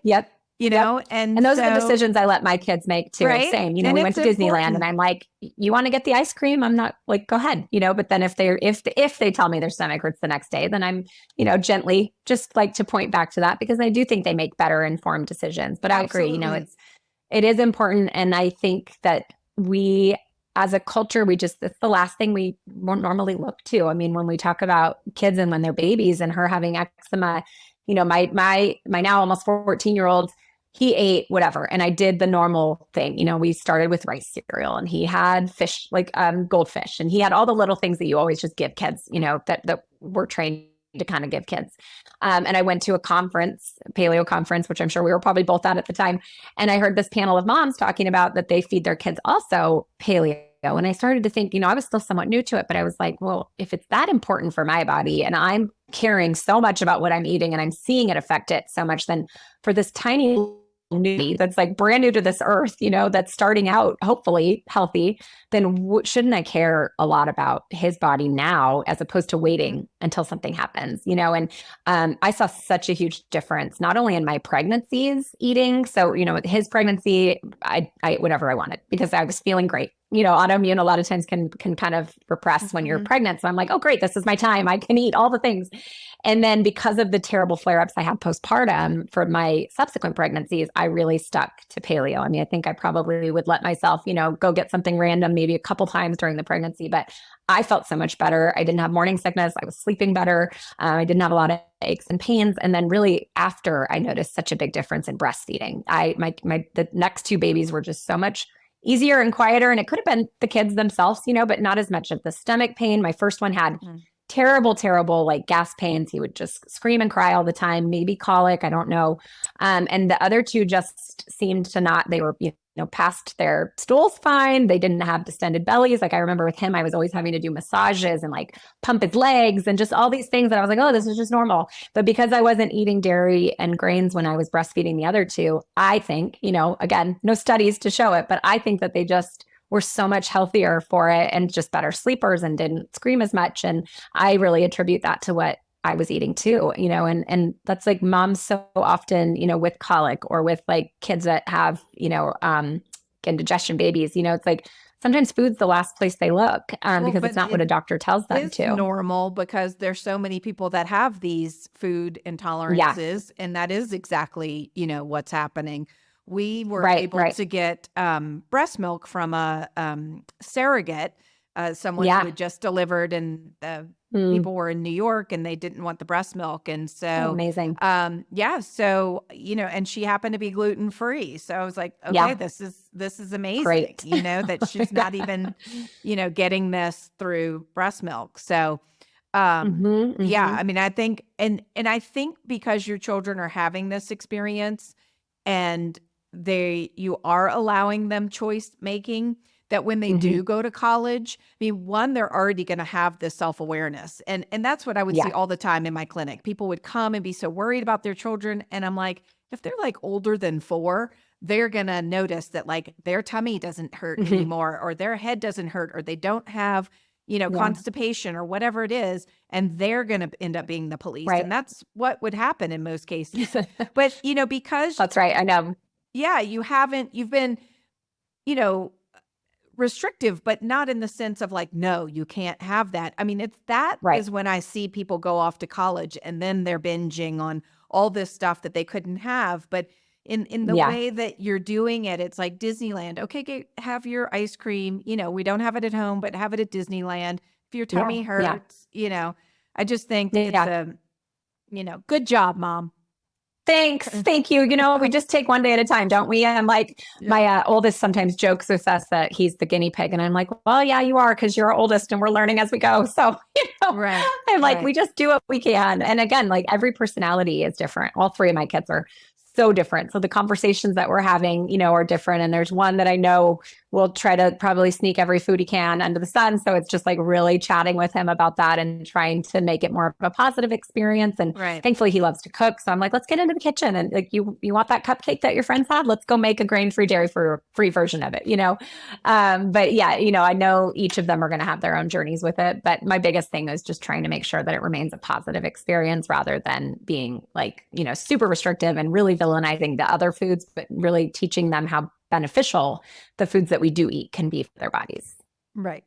And those are the decisions I let my kids make too. Right? Same, we went to Disneyland, and I'm like, you want to get the ice cream? I'm not like, go ahead, but then if they tell me their stomach hurts the next day, then I'm, gently just like to point back to that, because I do think they make better informed decisions. But I agree, it is important. And I think that we, as a culture, it's the last thing we normally look to. I mean, when we talk about kids and when they're babies and her having eczema, my now almost 14-year-old, he ate whatever. And I did the normal thing. We started with rice cereal, and he had fish, like goldfish. And he had all the little things that you always just give kids, that we're trained to kind of give kids. And I went to a conference, Paleo conference, which I'm sure we were probably both at the time. And I heard this panel of moms talking about that they feed their kids also Paleo. And I started to think, I was still somewhat new to it, but I was like, well, if it's that important for my body, and I'm caring so much about what I'm eating, and I'm seeing it affect it so much, then for this tiny newbie that's like brand new to this earth, that's starting out hopefully healthy, then shouldn't I care a lot about his body now, as opposed to waiting until something happens, and I saw such a huge difference, not only in my pregnancies eating. So, his pregnancy, I ate whatever I wanted because I was feeling great. Autoimmune a lot of times can kind of repress when you're pregnant. So I'm like, oh, great, this is my time. I can eat all the things. And then because of the terrible flare-ups I had postpartum for my subsequent pregnancies, I really stuck to paleo. I mean, I think I probably would let myself, go get something random maybe a couple times during the pregnancy, but I felt so much better. I didn't have morning sickness. I was sleeping better. I didn't have a lot of aches and pains. And then really after, I noticed such a big difference in breastfeeding. The next 2 babies were just so much easier and quieter. And it could have been the kids themselves, but not as much of the stomach pain. My first one had terrible, like gas pains. He would just scream and cry all the time, maybe colic. I don't know. And the other 2 just seemed to not, they were, passed their stools fine. They didn't have distended bellies. Like I remember with him, I was always having to do massages and like pump his legs and just all these things that I was like, oh, this is just normal. But because I wasn't eating dairy and grains when I was breastfeeding the other 2, I think, again, no studies to show it, but I think that they just were so much healthier for it and just better sleepers and didn't scream as much. And I really attribute that to what I was eating too, and that's like moms so often, with colic or with like kids that have, indigestion babies, it's like sometimes food's the last place they look because it's not what a doctor tells them to. It's normal because there's so many people that have these food intolerances, and that is exactly, what's happening. We were able to get breast milk from a surrogate someone who Yeah. had just delivered, and the Mm. people were in New York and they didn't want the breast milk. And Oh, so, amazing. yeah, so, and she happened to be gluten-free. So I was like, okay, Yeah. this is amazing, Great. that she's Yeah. not even, getting this through breast milk. So, Hmm. yeah, Hmm. I mean, I think, and I think because your children are having this experience and you are allowing them choice making, that when they Hmm. do go to college, I mean, one, they're already going to have this self-awareness. And that's what I would see Yeah. all the time in my clinic. People would come and be so worried about their children. And I'm like, if they're like older than 4, they're going to notice that like their tummy doesn't hurt Hmm. anymore, or their head doesn't hurt, or they don't have, Yeah. constipation or whatever it is. And they're going to end up being the police. Right. And that's what would happen in most cases. But, because, That's right. I know. yeah, you've been, you know, restrictive, but not in the sense of like, no, you can't have that. I mean, that Right. is when I see people go off to college and then they're binging on all this stuff that they couldn't have. But in the Yeah. way that you're doing it, it's like Disneyland. Okay, have your ice cream. We don't have it at home, but have it at Disneyland. If your Yeah. tummy Yeah. hurts, I just think it's Yeah. good job, mom. Thanks. Thank you. We just take one day at a time, don't we? And like Yeah. my oldest sometimes jokes with us that he's the guinea pig. And I'm like, well, yeah, you are because you're our oldest and we're learning as we go. So, Right. I'm like, we Right. just do what we can. And again, like every personality is different. All 3 of my kids are so different. So the conversations that we're having, are different. And there's one that I know will try to probably sneak every food he can under the sun. So it's just like really chatting with him about that and trying to make it more of a positive experience. And Right. thankfully he loves to cook. So I'm like, let's get into the kitchen. And like, you want that cupcake that your friends had? Let's go make a grain-free, dairy-free version of it. But yeah, I know each of them are going to have their own journeys with it. But my biggest thing is just trying to make sure that it remains a positive experience rather than being like, super restrictive and really villainizing the other foods, but really teaching them how beneficial the foods that we do eat can be for their bodies. Right.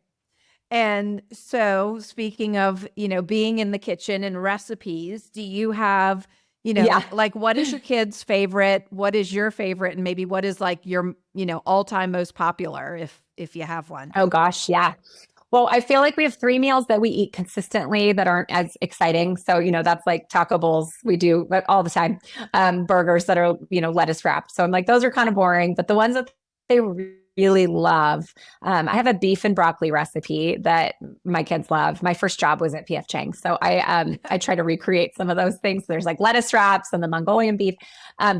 And so, speaking of, being in the kitchen and recipes, do you have, Yeah. like what is your kid's favorite? What is your favorite? And maybe what is like your, all-time most popular if you have one? Oh gosh, yeah. Well, I feel like we have 3 meals that we eat consistently that aren't as exciting. So, that's like taco bowls we do all the time, burgers that are, lettuce wrapped. So I'm like, those are kind of boring, but the ones that they really love, I have a beef and broccoli recipe that my kids love. My first job was at PF Chang's. So I try to recreate some of those things. There's like lettuce wraps and the Mongolian beef.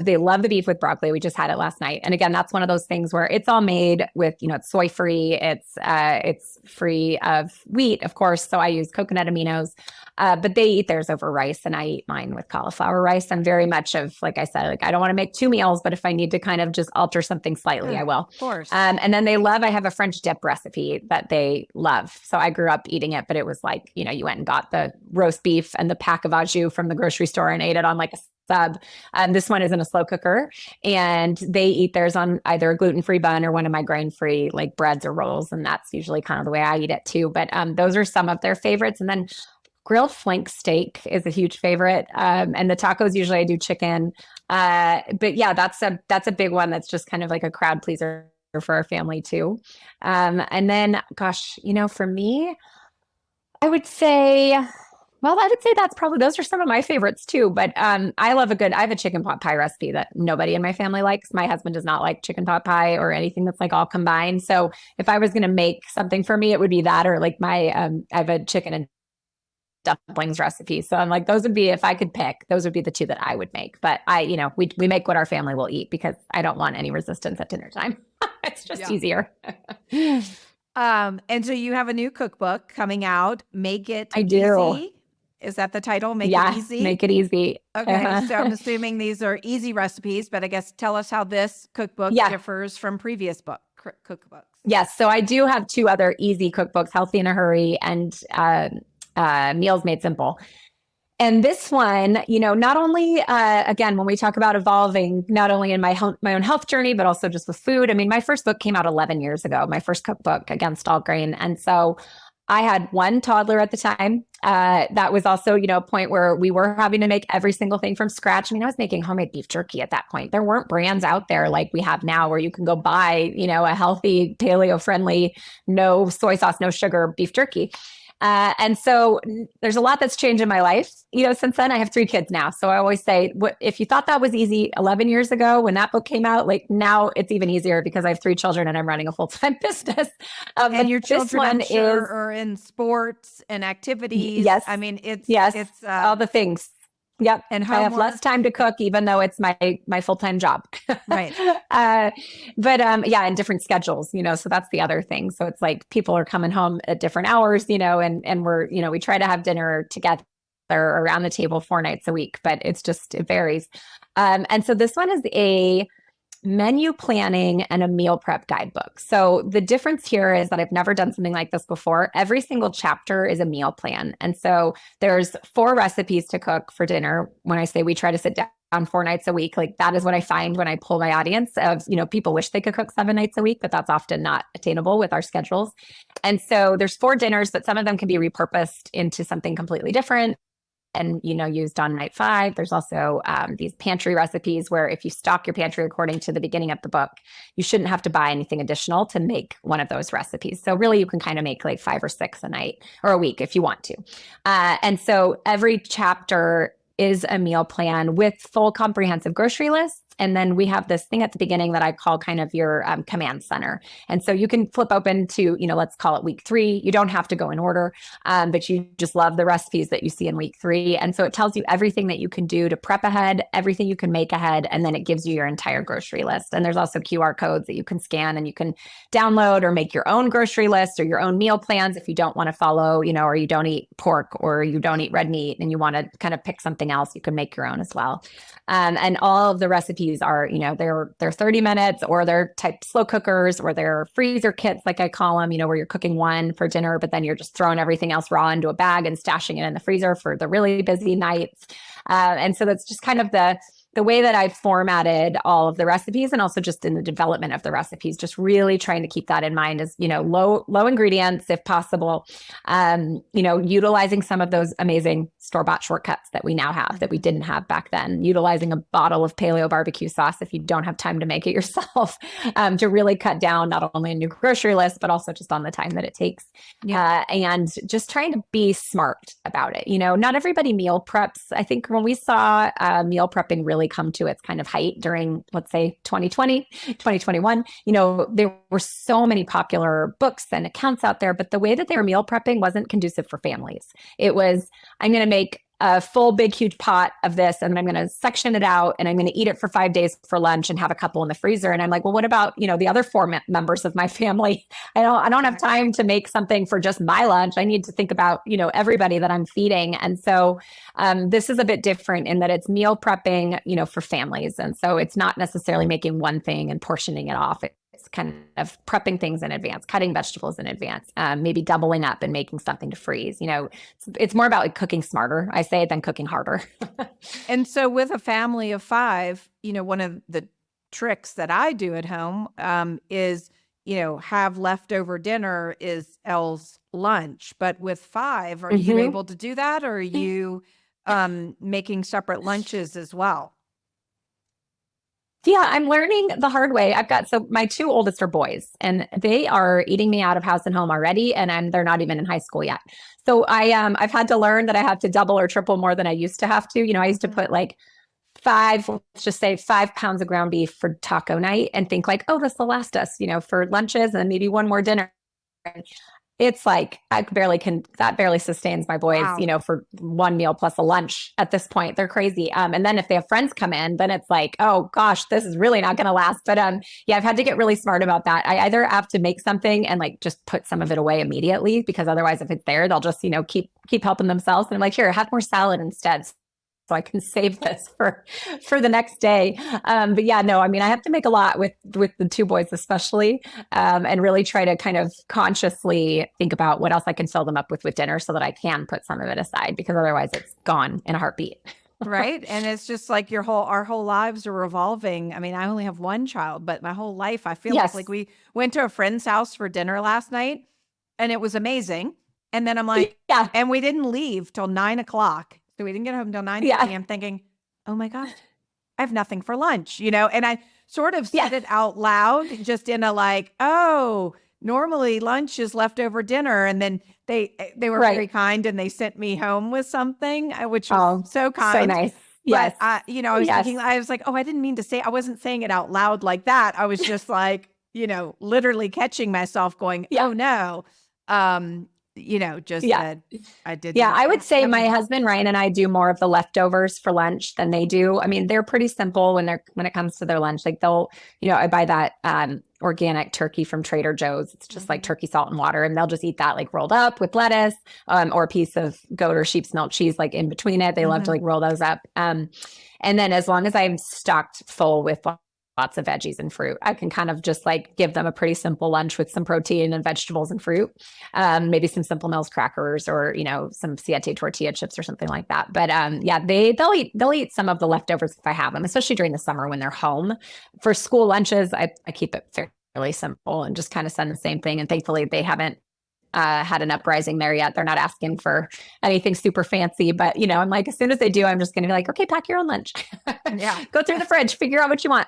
They love the beef with broccoli. We just had it last night. And again, that's one of those things where it's all made with, it's soy free. It's free of wheat, of course. So I use coconut aminos, but they eat theirs over rice and I eat mine with cauliflower rice. I'm very much of, like I said, like I don't want to make 2 meals, but if I need to kind of just alter something slightly, I will. Of course. And then I have a French dip recipe that they love. So I grew up eating it, but it was like, you went and got the roast beef and the pack of au jus from the grocery store and ate it on like a sub. This one is in a slow cooker and they eat theirs on either a gluten-free bun or one of my grain-free like breads or rolls. And that's usually kind of the way I eat it too. But those are some of their favorites. And then grilled flank steak is a huge favorite. And the tacos, usually I do chicken. But yeah, that's a big one. That's just kind of like a crowd pleaser for our family too. And then, gosh, for me, I would say, that's probably, those are some of my favorites too. But I have a chicken pot pie recipe that nobody in my family likes. My husband does not like chicken pot pie or anything that's like all combined. So if I was going to make something for me, it would be that, or like I have a chicken and dumplings recipe. So I'm like, those would be, if I could pick, those would be the 2 that I would make. But we make what our family will eat because I don't want any resistance at dinner time. It's just easier. And so you have a new cookbook coming out, Make It I do. Easy. Is that the title? Make It Easy? Make it easy. Okay, so I'm assuming these are easy recipes, but I guess tell us how this cookbook differs from previous cookbooks. Yes, so I do have 2 other easy cookbooks, Healthy in a Hurry and Meals Made Simple. And this one, not only, again, when we talk about evolving, not only in my own health journey, but also just with food. I mean, my first book came out 11 years ago, my first cookbook, Against All Grain. And so I had one toddler at the time. That was also, a point where we were having to make every single thing from scratch. I mean, I was making homemade beef jerky at that point. There weren't brands out there like we have now where you can go buy, a healthy, paleo friendly, no soy sauce, no sugar beef jerky. And so there's a lot that's changed in my life, since then. I have 3 kids now. So I always say, if you thought that was easy 11 years ago when that book came out, like now it's even easier because I have 3 children and I'm running a full-time business. And your children, I'm sure, are in sports and activities. Yes. I mean, it's all the things. Yep. And I have less time to cook, even though it's my full-time job. Right. But and different schedules, so that's the other thing. So it's like people are coming home at different hours, and we're, we try to have dinner together around the table 4 nights a week, but it varies. And so this one is a menu planning and a meal prep guidebook. So the difference here is that I've never done something like this before. Every single chapter is a meal plan. And so there's 4 recipes to cook for dinner. When I say we try to sit down 4 nights a week, like that is what I find when I pull my audience of, people wish they could cook 7 nights a week, but that's often not attainable with our schedules. And so there's 4 dinners, but some of them can be repurposed into something completely different and, used on night 5. There's also these pantry recipes where if you stock your pantry according to the beginning of the book, you shouldn't have to buy anything additional to make one of those recipes. So really you can kind of make like 5 or 6 a night or a week if you want to. And so every chapter is a meal plan with full comprehensive grocery lists. And then we have this thing at the beginning that I call kind of your command center. And so you can flip open to, let's call it week 3. You don't have to go in order, but you just love the recipes that you see in week 3. And so it tells you everything that you can do to prep ahead, everything you can make ahead, and then it gives you your entire grocery list. And there's also QR codes that you can scan and you can download or make your own grocery list or your own meal plans if you don't want to follow, or you don't eat pork or you don't eat red meat and you want to kind of pick something else, you can make your own as well. And all of the recipes are, they're 30 minutes or they're type slow cookers or they're freezer kits, like I call them, where you're cooking one for dinner, but then you're just throwing everything else raw into a bag and stashing it in the freezer for the really busy nights. And so that's just kind of the way that I've formatted all of the recipes, and also just in the development of the recipes, just really trying to keep that in mind as, low ingredients if possible, utilizing some of those amazing store-bought shortcuts that we now have that we didn't have back then, utilizing a bottle of Paleo barbecue sauce if you don't have time to make it yourself, to really cut down not only on your grocery list, but also just on the time that it takes. Yeah. And just trying to be smart about it. Not everybody meal preps. I think when we saw meal prepping really come to its kind of height during, let's say, 2020, 2021, there were so many popular books and accounts out there, but the way that they were meal prepping wasn't conducive for families. It was, I'm going to make a full, big, huge pot of this, and I'm going to section it out, and I'm going to eat it for 5 days for lunch and have a couple in the freezer. And I'm like, well, what about, the other 4 members of my family? I don't have time to make something for just my lunch. I need to think about, everybody that I'm feeding. And so this is a bit different in that it's meal prepping, for families. And so it's not necessarily making one thing and portioning it off. It's kind of prepping things in advance, cutting vegetables in advance, maybe doubling up and making something to freeze. It's more about like cooking smarter, I say, than cooking harder. And so with a family of 5, one of the tricks that I do at home is, have leftover dinner is Elle's lunch. But with 5, are you able to do that? Or are you making separate lunches as well? Yeah, I'm learning the hard way. So my 2 oldest are boys, and they are eating me out of house and home already, and they're not even in high school yet. So I've had to learn that I have to double or triple more than I used to have to. I used to put like 5, let's just say 5 pounds of ground beef for taco night and think like, oh, this will last us, for lunches and maybe one more dinner. It's like that barely sustains my boys, Wow. For one meal plus a lunch at this point. They're crazy. And then if they have friends come in, then it's like, oh gosh, this is really not going to last. But yeah, I've had to get really smart about that. I either have to make something and like just put some of it away immediately, because otherwise if it's there, they'll just, keep helping themselves. And I'm like, here, have more salad instead, so I can save this for the next day. But yeah, no, I mean, I have to make a lot with the 2 boys, especially, and really try to kind of consciously think about what else I can fill them up with dinner so that I can put some of it aside, because otherwise it's gone in a heartbeat. Right. And it's just like our whole lives are revolving. I mean, I only have 1 child, but my whole life, I feel Yes. like we went to a friend's house for dinner last night and it was amazing. And then I'm like, Yeah. and we didn't leave till 9 o'clock. So we didn't get home till 9:30. Yeah. I'm thinking, oh my gosh, I have nothing for lunch, and I sort of Yeah. said it out loud, just in a like, oh, normally lunch is leftover dinner. And then they were very Right. kind and they sent me home with something, which was Oh, so so kind. nice. But Yes. I was Yes. thinking, I was like, oh, I didn't mean to say, I wasn't saying it out loud like that. I was just like, literally catching myself going, Yeah. oh no. Just Yeah. said I did Yeah, not I would say have my any. husband Ryan and I do more of the leftovers for lunch than they do. I mean, they're pretty simple when it comes to their lunch. Like I buy that organic turkey from Trader Joe's. It's just like turkey, salt, and water, and they'll just eat that like rolled up with lettuce, or a piece of goat or sheep's milk cheese like in between it. They love to like roll those up. And then as long as I'm stocked full with lots of veggies and fruit, I can kind of just like give them a pretty simple lunch with some protein and vegetables and fruit. Maybe some Simple Mills crackers, or some Siete tortilla chips or something like that. But yeah, they'll eat some of the leftovers if I have them, especially during the summer when they're home. For school lunches, I keep it fairly simple and just kind of send the same thing. And thankfully, they haven't had an uprising there yet. They're not asking for anything super fancy, but I'm like, as soon as they do, I'm just going to be like, okay, pack your own lunch. Yeah. Go through the fridge, figure out what you want.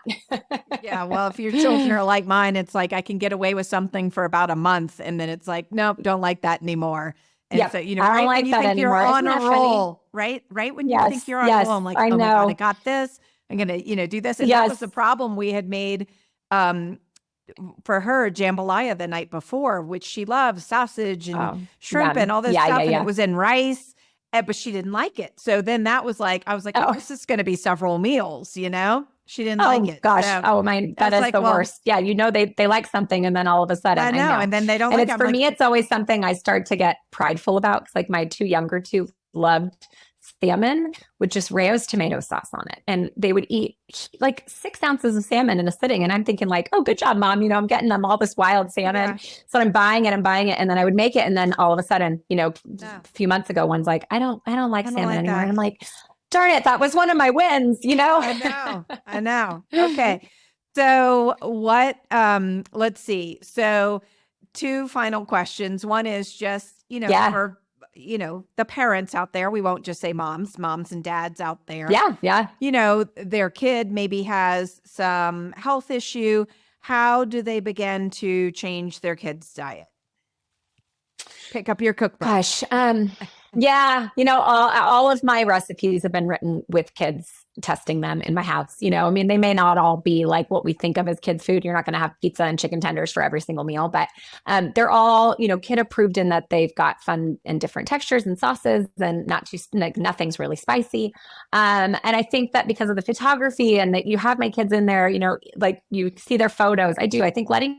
Yeah. Well, if your children are like mine, it's like I can get away with something for about a month, and then it's like, nope, don't like that anymore. And Yep. so, I don't right like when you that think you're anymore. on Isn't a that funny? roll, right? Right when you Yes. think you're on a Yes. roll, I'm like, I oh my God, I know. got this. I'm going to, do this. And that was Yes. the problem we had made for her jambalaya the night before, which she loves, sausage and Oh, shrimp yum. and all this Yeah. stuff. Yeah. And it Yeah. was in rice, but she didn't like it. So then that was like, I was like, oh, Oh. this is going to be several meals, She didn't like Oh it. gosh. So Oh my, I that was is like, the well, worst. Yeah, they like something and then all of a sudden, I I know. know. And then they don't And like it's it. I'm for like, me, it's always something I start to get prideful about. 'Cause like my younger two loved salmon with just Rayo's tomato sauce on it. And they would eat like 6 ounces of salmon in a sitting. And I'm thinking like, oh, good job, mom. I'm getting them all this wild salmon. yeah, So I'm buying it. And then I would make it. And then all of a sudden, no, a few months ago, one's like, I don't like I don't salmon like anymore. that. And I'm like, darn it, that was one of my wins, I know. Okay. So what, let's see. So 2 final questions. One is just, Yeah. for, the parents out there, we won't just say moms and dads out there. Yeah. Yeah. Their kid maybe has some health issue. How do they begin to change their kid's diet? Pick up your cookbook. Gosh. Yeah. All of my recipes have been written with kids, testing them in my house. I mean, they may not all be like what we think of as kids' food. You're not going to have pizza and chicken tenders for every single meal, but they're all, kid approved in that they've got fun and different textures and sauces, and not too, like, nothing's really spicy. And I think that because of the photography and that you have my kids in there, like you see their photos. I think letting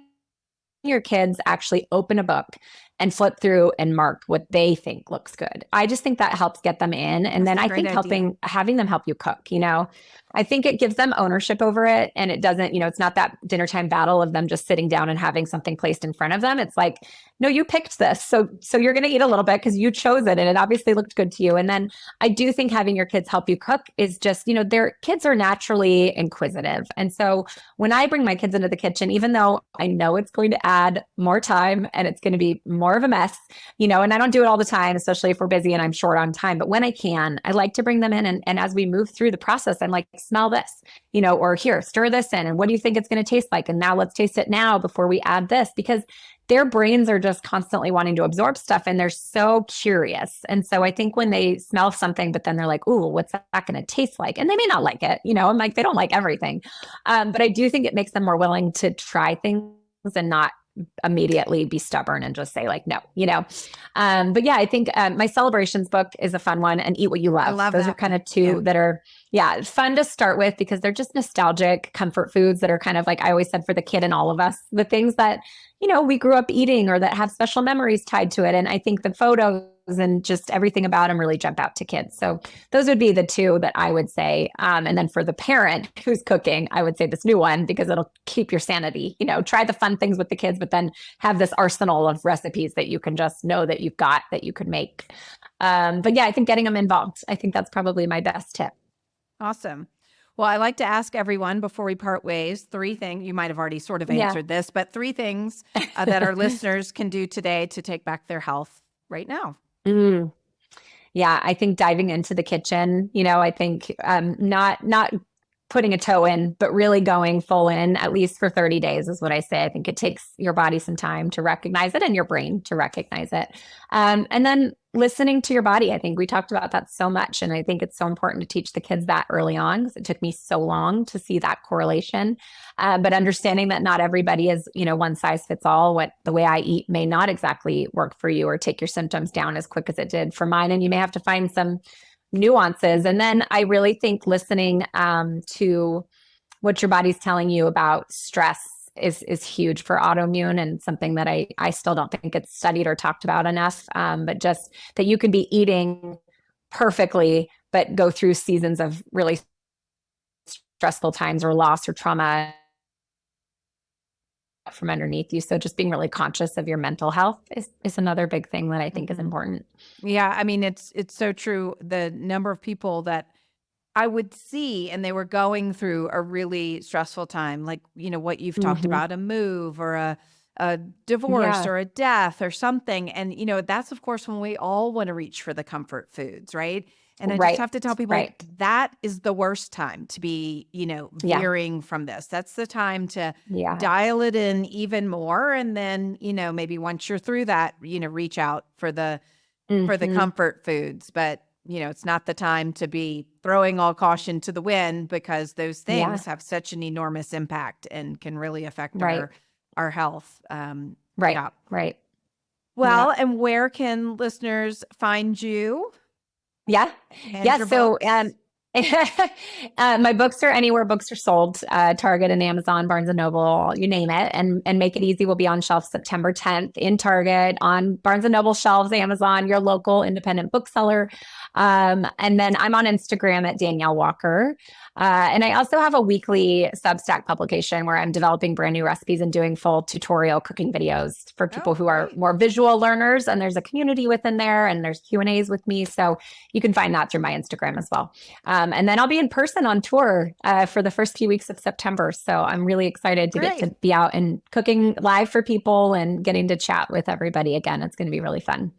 your kids actually open a book and flip through and mark what they think looks good. I just think that helps get them in. And then I think having them help you cook, I think it gives them ownership over it. And it doesn't, it's not that dinner time battle of them just sitting down and having something placed in front of them. It's like, no, you picked this. So you're going to eat a little bit because you chose it and it obviously looked good to you. And then I do think having your kids help you cook is just, their kids are naturally inquisitive. And so when I bring my kids into the kitchen, even though I know it's going to add more time and it's going to be more of a mess, and I don't do it all the time, especially if we're busy and I'm short on time. But when I can, I like to bring them in. And as we move through the process, I'm like, smell this, or here, stir this in. And what do you think it's going to taste like? And now let's taste it now before we add this, because their brains are just constantly wanting to absorb stuff and they're so curious. And so I think when they smell something, but then they're like, ooh, what's that going to taste like? And they may not like it, I'm like, they don't like everything. But I do think it makes them more willing to try things and not immediately be stubborn and just say like, no, but yeah, I think my celebrations book is a fun one, and Eat What You Love. I love Those that are kind of two that are, fun to start with because they're just nostalgic comfort foods that are kind of like I always said for the kid in all of us, the things that, we grew up eating or that have special memories tied to it. And I think the photos and just everything about them really jump out to kids. So those would be the two that I would say. And then for the parent who's cooking, I would say this new one because it'll keep your sanity. Try the fun things with the kids, but then have this arsenal of recipes that you can just know that you've got that you could make. But yeah, I think getting them involved, I think that's probably my best tip. Awesome. Well, I like to ask everyone before we part ways, 3 things. You might have already sort of answered this, but 3 things that our listeners can do today to take back their health right now? Mm. Yeah, I think diving into the kitchen, I think not putting a toe in, but really going full in at least for 30 days is what I say. I think it takes your body some time to recognize it and your brain to recognize it. And then listening to your body. I think we talked about that so much. And I think it's so important to teach the kids that early on because it took me so long to see that correlation. But understanding that not everybody is, one size fits all. What the way I eat may not exactly work for you or take your symptoms down as quick as it did for mine. And you may have to find some nuances. And then I really think listening to what your body's telling you about stress is huge for autoimmune and something that I still don't think it's studied or talked about enough. But just that you can be eating perfectly, but go through seasons of really stressful times or loss or trauma from underneath you. So just being really conscious of your mental health is another big thing that I think is important. Yeah. I mean, it's so true. The number of people that I would see, and they were going through a really stressful time, like, what you've talked about, a move or a divorce or a death or something. And, that's, of course, when we all want to reach for the comfort foods, right? And I just have to tell people that is the worst time to be, veering from this. That's the time to dial it in even more. And then, maybe once you're through that, reach out for the comfort foods. But it's not the time to be throwing all caution to the wind because those things have such an enormous impact and can really affect our health. Right. Well, and where can listeners find you? Yeah. So, my books are anywhere books are sold, Target and Amazon, Barnes and Noble, you name it. And Make It Easy will be on shelf September 10th in Target, on Barnes and Noble shelves, Amazon, your local independent bookseller. And then I'm on Instagram at Danielle Walker. And I also have a weekly Substack publication where I'm developing brand new recipes and doing full tutorial cooking videos for people who are more visual learners. And there's a community within there, and there's Q&As with me. So you can find that through my Instagram as well. And then I'll be in person on tour for the first few weeks of September. So I'm really excited to get to be out and cooking live for people and getting to chat with everybody again. It's going to be really fun.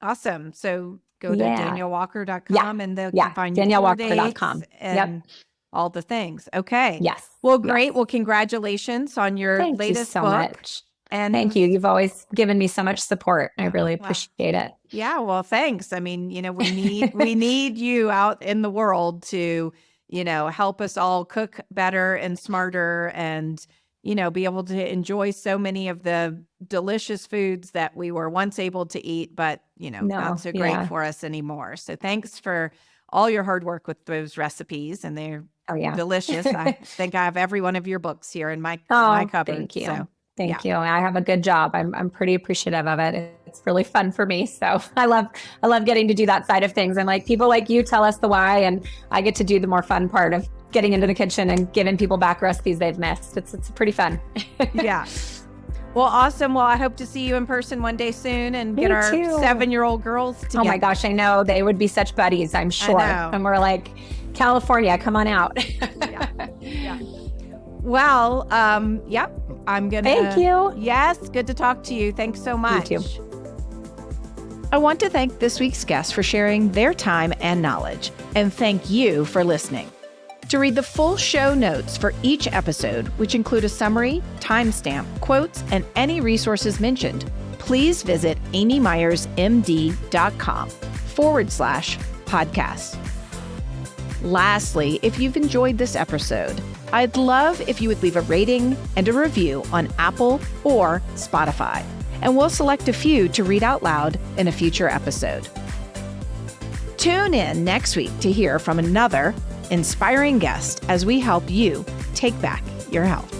Awesome. So go to daniellewalker.com and they'll find you daniellewalker.com and all the things. Okay. Yes. Well, great. Well, congratulations on your latest so book. Much. And thank you. You've always given me so much support. I really appreciate it. Yeah. Well, thanks. I mean, we need you out in the world to, help us all cook better and smarter and, be able to enjoy so many of the delicious foods that we were once able to eat, but, not so great for us anymore. So thanks for all your hard work with those recipes, and they're delicious. I think I have every one of your books here in my cupboard. Thank you. So, Thank you. I have a good job. I'm pretty appreciative of it. It's really fun for me. So I love getting to do that side of things. And like people like you tell us the why, and I get to do the more fun part of getting into the kitchen and giving people back recipes they've missed. It's pretty fun. Yeah. Well, awesome. Well, I hope to see you in person one day soon and get our 7-year-old girls together. Oh my gosh, I know. They would be such buddies, I'm sure. And we're like, California, come on out. Yeah. Well, I'm going to. Thank you. Yes, good to talk to you. Thanks so much. You too. I want to thank this week's guests for sharing their time and knowledge, and thank you for listening. To read the full show notes for each episode, which include a summary, timestamp, quotes, and any resources mentioned, please visit amymyersmd.com/podcast. Lastly, if you've enjoyed this episode, I'd love if you would leave a rating and a review on Apple or Spotify, and we'll select a few to read out loud in a future episode. Tune in next week to hear from another inspiring guest as we help you take back your health.